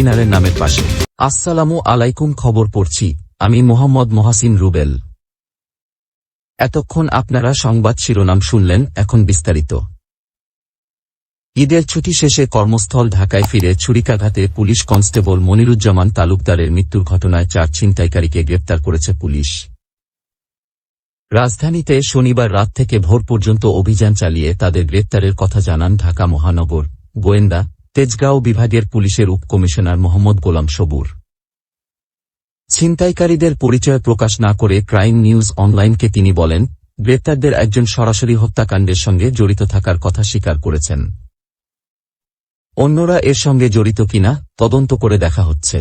মিনারের নামের পাশে। আসসালামু আলাইকুম, খবর পড়ছি আমি মোহাম্মদ মহাসিন রুবেল। এতক্ষণ আপনারা সংবাদ শিরোনাম শুনলেন, এখন বিস্তারিত। ঈদের ছুটি শেষে কর্মস্থল ঢাকায় ফিরে ছুরিকাঘাতে পুলিশ কনস্টেবল মনিরুজ্জামান তালুকদারের মৃত্যুর ঘটনায় 4 ছিনতাইকারীকে গ্রেপ্তার করেছে পুলিশ। রাজধানীতে শনিবার রাত থেকে ভোর পর্যন্ত অভিযান চালিয়ে তাদের গ্রেপ্তারের কথা জানান ঢাকা মহানগর গোয়েন্দা তেজগাঁও বিভাগের পুলিশের উপকমিশনার মোহাম্মদ গোলাম সবুর। ছিনতাইকারীদের পরিচয় প্রকাশ না করে ক্রাইম নিউজ অনলাইনকে তিনি বলেন, গ্রেপ্তারদের একজন সরাসরি হত্যাকাণ্ডের সঙ্গে জড়িত থাকার কথা স্বীকার করেছেন। অন্যরা এর সঙ্গে জড়িত কিনা তদন্ত করে দেখা হচ্ছে।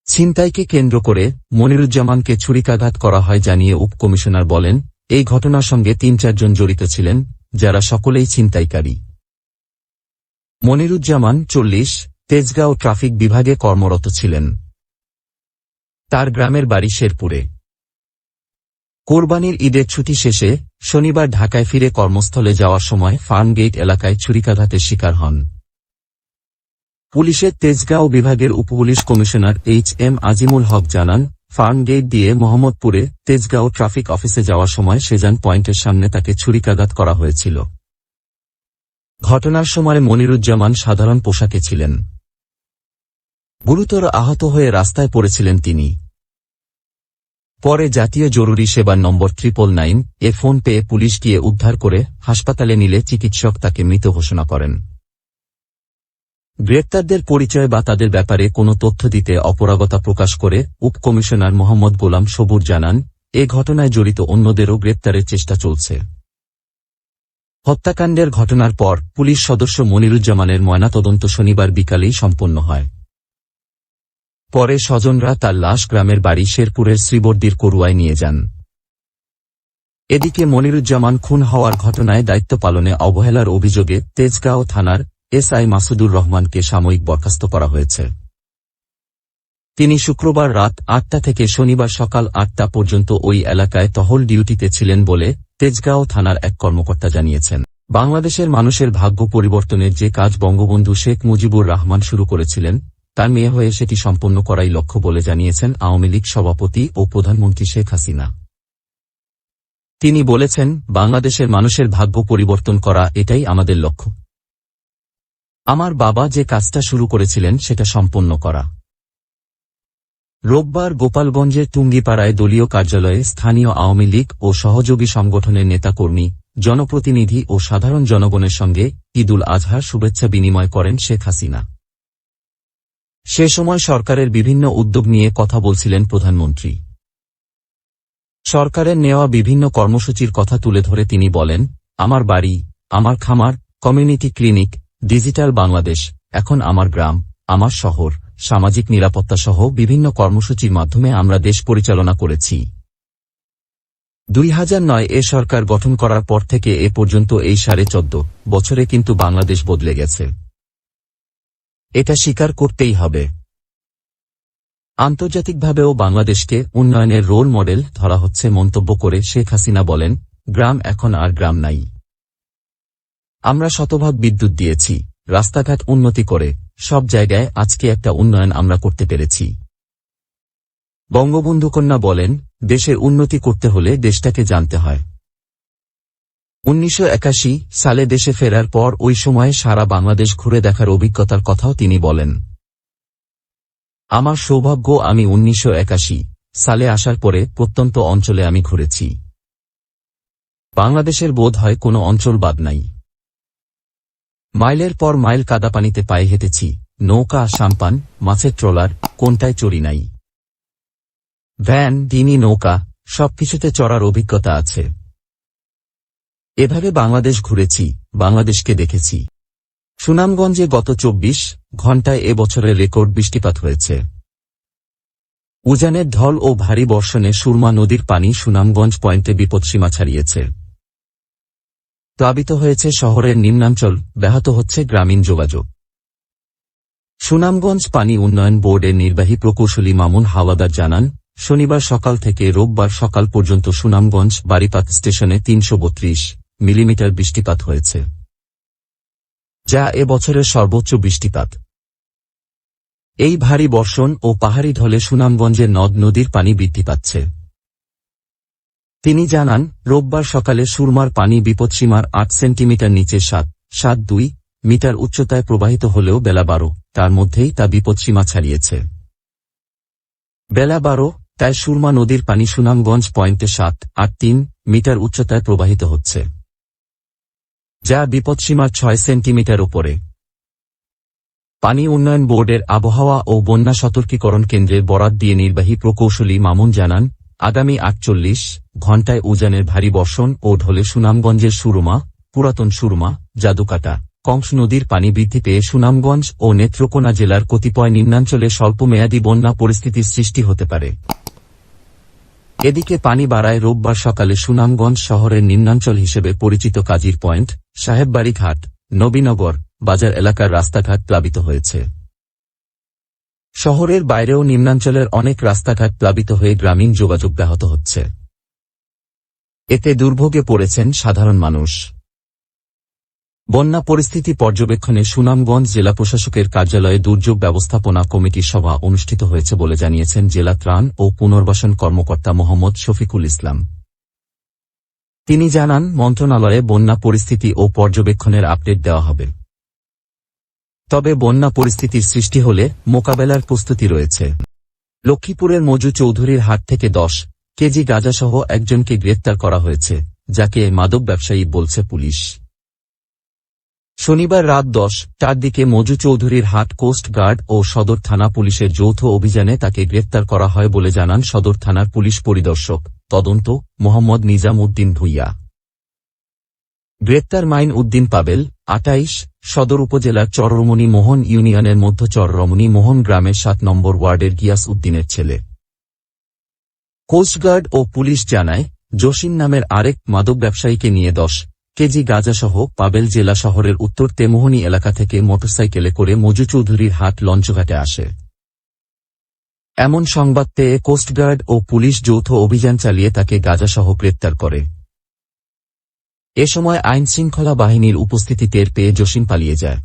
ছিনতাইকে কেন্দ্র করে মনিরুজ্জামানকে ছুরিকাঘাত করা হয় জানিয়ে উপকমিশনার বলেন, এই ঘটনার সঙ্গে ৩-৪ জন জড়িত ছিলেন, যারা সকলেই ছিনতাইকারী। মনিরুজ্জামান 40, তেজগাঁও ট্রাফিক বিভাগে কর্মরত ছিলেন। তার গ্রামের বাড়ি শেরপুরে। কোরবানির ঈদের ছুটি শেষে শনিবার ঢাকায় ফিরে কর্মস্থলে যাওয়ার সময় ফার্মগেট এলাকায় ছুরিকাঘাতের শিকার হন। পুলিশের তেজগাঁও বিভাগের উপপুলিশ কমিশনার HM আজিমুল হক জানান, ফার্মগেট দিয়ে মোহাম্মদপুরে তেজগাঁও ট্রাফিক অফিসে যাওয়ার সময় সেজান পয়েন্টের সামনে তাকে ছুরিকাঘাত করা হয়েছিল। ঘটনার সময় মনিরুজ্জামান সাধারণ পোশাকে ছিলেন। গুরুতর আহত হয়ে রাস্তায় পড়েছিলেন তিনি। পরে জাতীয় জরুরি সেবার নম্বর 999 এ ফোন পেয়ে পুলিশ গিয়ে উদ্ধার করে হাসপাতালে নিলে চিকিৎসক তাকে মৃত ঘোষণা করেন। গ্রেপ্তারদের পরিচয় বা তাদের ব্যাপারে কোনো তথ্য দিতে অপারগতা প্রকাশ করে উপকমিশনার মোহাম্মদ গোলাম সবুর জানান, এ ঘটনায় জড়িত অন্যদেরও গ্রেপ্তারের চেষ্টা চলছে। হত্যাকাণ্ডের ঘটনার পর পুলিশ সদস্য মনিরুজ্জামানের ময়নাতদন্ত শনিবার বিকালেই সম্পন্ন হয়। পরে স্বজনরা তার লাশ গ্রামের বাড়ি শেরপুরের শ্রীবর্দীর করুয়ায় নিয়ে যান। এদিকে মনিরুজ্জামান খুন হওয়ার ঘটনায় দায়িত্ব পালনে অবহেলার অভিযোগে তেজগাঁও থানার SI মাসুদুর রহমানকে সাময়িক বরখাস্ত করা হয়েছে। তিনি শুক্রবার রাত 8টা থেকে শনিবার সকাল 8টা পর্যন্ত ওই এলাকায় টহল ডিউটিতে ছিলেন বলে তেজগাঁও থানার এক কর্মকর্তা জানিয়েছেন। বাংলাদেশের মানুষের ভাগ্য পরিবর্তনের যে কাজ বঙ্গবন্ধু শেখ মুজিবুর রহমান শুরু করেছিলেন, তার মেয়ে হয়ে সেটি সম্পন্ন করাই লক্ষ্য বলে জানিয়েছেন আওয়ামী লীগ সভাপতি ও প্রধানমন্ত্রী শেখ হাসিনা। তিনি বলেছেন, বাংলাদেশের মানুষের ভাগ্য পরিবর্তন করা এটাই আমাদের লক্ষ্য। আমার বাবা যে কাজটা শুরু করেছিলেন সেটা সম্পন্ন করা। রোববার গোপালগঞ্জের টুঙ্গিপাড়ায় দলীয় কার্যালয়ে স্থানীয় আওয়ামী লীগ ও সহযোগী সংগঠনের নেতাকর্মী, জনপ্রতিনিধি ও সাধারণ জনগণের সঙ্গে ঈদুল আজহার শুভেচ্ছা বিনিময় করেন শেখ হাসিনা। সে সময় সরকারের বিভিন্ন উদ্যোগ নিয়ে কথা বলছিলেন প্রধানমন্ত্রী। সরকারের নেওয়া বিভিন্ন কর্মসূচির কথা তুলে ধরে তিনি বলেন, আমার বাড়ি, আমার খামার, কমিউনিটি ক্লিনিক, ডিজিটাল বাংলাদেশ, এখন আমার গ্রাম, আমার শহর, সামাজিক নিরাপত্তা সহ বিভিন্ন কর্মসূচির মাধ্যমে আমরা দেশ পরিচালনা করেছি। 2009 এ সরকার গঠন করার পর থেকে এ পর্যন্ত এই 14.5 বছরে কিন্তু বাংলাদেশ বদলে গেছে। এটা স্বীকার করতেই হবে। আন্তর্জাতিকভাবেও বাংলাদেশকে উন্নয়নের রোল মডেল ধরা হচ্ছে মন্তব্য করে শেখ হাসিনা বলেন, গ্রাম এখন আর গ্রাম নাই। আমরা শতভাগ বিদ্যুৎ দিয়েছি, রাস্তাঘাট উন্নতি করে সব জায়গায় আজকে একটা উন্নয়ন আমরা করতে পেরেছি। বঙ্গবন্ধু কন্যা বলেন, দেশের উন্নতি করতে হলে দেশটাকে জানতে হয়। 1981 সালে দেশে ফেরার পর ওই সময়ে সারা বাংলাদেশ ঘুরে দেখার অভিজ্ঞতার কথাও তিনি বলেন। আমার সৌভাগ্য, আমি 1981 সালে আসার পরে প্রত্যন্ত অঞ্চলে আমি ঘুরেছি। বাংলাদেশের বোধ হয় কোনো অঞ্চল বাদ নাই। মাইলের পর মাইল কাদাপানিতে পায়ে হেঁটেছি, নৌকা, সাম্পান, মাছের ট্রলার, কোনটায় চড়ি নাই। ভ্যান, ডিঙি, নৌকা, সবকিছুতে চড়ার অভিজ্ঞতা আছে। এভাবে বাংলাদেশ ঘুরেছি, বাংলাদেশকে দেখেছি। সুনামগঞ্জে গত 24 ঘণ্টায় এ বছরের রেকর্ড বৃষ্টিপাত হয়েছে। উজানের ঢল ও ভারী বর্ষণে সুরমা নদীর পানি সুনামগঞ্জ পয়েন্টে বিপদসীমা ছাড়িয়েছে। প্লাবিত হয়েছে শহরের নিম্নাঞ্চল, ব্যাহত হচ্ছে গ্রামীণ যোগাযোগ। সুনামগঞ্জ পানি উন্নয়ন বোর্ডের নির্বাহী প্রকৌশলী মামুন হাওলাদার জানান, শনিবার সকাল থেকে রোববার সকাল পর্যন্ত সুনামগঞ্জ বারিপাত স্টেশনে 332 মিলিমিটার বৃষ্টিপাত হয়েছে, যা এ বছরের সর্বোচ্চ বৃষ্টিপাত। এই ভারী বর্ষণ ও পাহাড়ি ঢলে সুনামগঞ্জের নদ নদীর পানি বৃদ্ধি পাচ্ছে। তিনি জানান, রোববার সকালে সুরমার পানি বিপদসীমার ৮ সেন্টিমিটার নিচে ৭.২ মিটার উচ্চতায় প্রবাহিত হলেও বেলা ১২ তার মধ্যেই তা বিপদসীমা ছাড়িয়েছে। বেলা ১২টায় সুরমা নদীর পানি সুনামগঞ্জ পয়েন্টে ৭.৮৩ মিটার উচ্চতায় প্রবাহিত হচ্ছে, যা বিপদসীমার ৬ সেন্টিমিটার উপরে। পানি উন্নয়ন বোর্ডের আবহাওয়া ও বন্যা সতর্কীকরণ কেন্দ্রের বরাত দিয়ে নির্বাহী প্রকৌশলী মামুন জানান, আগামী ৪৮ ঘণ্টায় উজানের ভারী বর্ষণ ও ঢলে সুনামগঞ্জের সুরমা, পুরাতন সুরমা, জাদুকাটা, কংস নদীর পানি বৃদ্ধি পেয়ে সুনামগঞ্জ ও নেত্রকোনা জেলার কতিপয় নিম্নাঞ্চলে স্বল্পমেয়াদী বন্যা পরিস্থিতির সৃষ্টি হতে পারে। এদিকে পানি বাড়ায় রোববার সকালে সুনামগঞ্জ শহরের নিম্নাঞ্চল হিসেবে পরিচিত কাজীর পয়েন্ট, সাহেববাড়ি ঘাট, নবীনগর বাজার এলাকার রাস্তাঘাট প্লাবিত হয়েছে। শহরের বাইরেও নিম্নাঞ্চলের অনেক রাস্তাঘাট প্লাবিত হয়ে গ্রামীণ যোগাযোগ ব্যাহত হচ্ছে। এতে দুর্ভোগে পড়েছেন সাধারণ মানুষ। বন্যা পরিস্থিতি পর্যবেক্ষণে সুনামগঞ্জ জেলা প্রশাসকের কার্যালয়ে দুর্যোগ ব্যবস্থাপনা কমিটির সভা অনুষ্ঠিত হয়েছে বলে জানিয়েছেন জেলা ত্রাণ ও পুনর্বাসন কর্মকর্তা মোহাম্মদ শফিকুল ইসলাম। তিনি জানান, মন্ত্রণালয়ে বন্যা পরিস্থিতি ও পর্যবেক্ষণের আপডেট দেওয়া হবে। তবে বন্যা পরিস্থিতির সৃষ্টি হলে মোকাবেলার প্রস্তুতি রয়েছে। লক্ষ্মীপুরের মজু চৌধুরীর হাট থেকে ১০ কেজি গাঁজাসহ একজনকে গ্রেপ্তার করা হয়েছে, যাকে মাদক ব্যবসায়ী বলছে পুলিশ। শনিবার রাত ১০টার দিকে মজু চৌধুরীর হাট কোস্ট গার্ড ও সদর থানা পুলিশের যৌথ অভিযানে তাকে গ্রেপ্তার করা হয় বলে জানান সদর থানার পুলিশ পরিদর্শক তদন্ত মোহাম্মদ নিজাম উদ্দিন ভুইয়া। গ্রেপ্তার মাইন উদ্দিন পাবেল, ২৮, সদর উপজেলার চররমণি মোহন ইউনিয়নের মধ্য চররমণি মোহন গ্রামের ৭ নম্বর ওয়ার্ডের গিয়াস উদ্দিনের ছেলে। কোস্টগার্ড ও পুলিশ জানায়, জসিম নামের আরেক মাদক ব্যবসায়ীকে নিয়ে ১০ কেজি গাঁজাসহ পাবেল জেলা শহরের উত্তর তেমোহনী এলাকা থেকে মোটরসাইকেলে করে মজু চৌধুরীর হাট লঞ্চঘাটে আসে। এমন সংবাদ পেয়ে কোস্টগার্ড ও পুলিশ যৌথ অভিযান চালিয়ে তাকে গাঁজাসহ গ্রেপ্তার করে। এ সময় আইনশৃঙ্খলা বাহিনীর উপস্থিতি টের পেয়ে জসিম পালিয়ে যায়।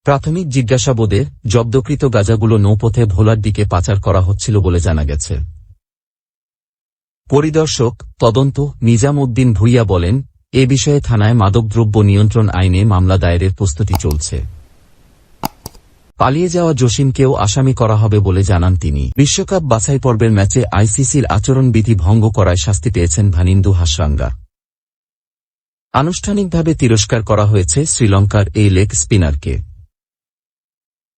প্রাথমিক জিজ্ঞাসাবাদে জব্দকৃত গাঁজাগুলো নৌপথে ভোলার দিকে পাচার করা হচ্ছিল বলে জানা গেছে। পরিদর্শক তদন্ত নিজাম উদ্দিন ভুইয়া বলেন, এ বিষয়ে থানায় মাদকদ্রব্য নিয়ন্ত্রণ আইনে মামলা দায়েরের প্রস্তুতি চলছে। পালিয়ে যাওয়া জসিমকেও আসামি করা হবে বলে জানান তিনি। বিশ্বকাপ বাছাই পর্বের ম্যাচে আইসিসির আচরণবিধি ভঙ্গ করায় শাস্তি পেয়েছেন ভানিন্দু হাসরাঙ্গা। আনুষ্ঠানিকভাবে তিরস্কার করা হয়েছে শ্রীলঙ্কার এই লেগ স্পিনারকে।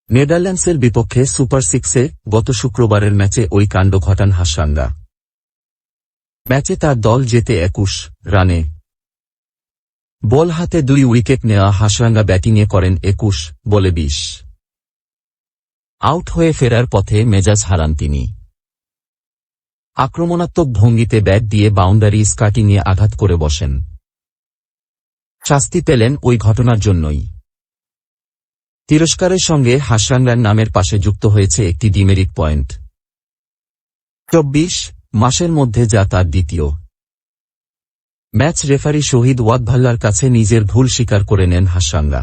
নেদারল্যান্ডসের বিপক্ষে সুপার 6-এ গত শুক্রবারের ম্যাচে ওই কাণ্ড ঘটান হাসরাঙ্গা। ম্যাচে তার দল জেতে ২১ রানে। বল হাতে ২ উইকেট নেওয়া হাসরাঙ্গা ব্যাটিংয়ে করেন ২১ বলে ২০। আউট হয়ে ফেরার পথে মেজাজ হারান তিনি। আক্রমণাত্মক ভঙ্গিতে ব্যাট দিয়ে বাউন্ডারি স্কার্টিংয়ে আঘাত করে বসেন। শাস্তি পেলেন ওই ঘটনার জন্যই। তিরস্কারের সঙ্গে হাসরাঙ্গার নামের পাশে যুক্ত হয়েছে একটি ডিমেরিট পয়েন্ট। ২৪ মাসের মধ্যে যা তার দ্বিতীয়। ম্যাচ রেফারি শহীদ ওয়াদভাল্লার কাছে নিজের ভুল স্বীকার করে নেন হাসরাঙ্গা।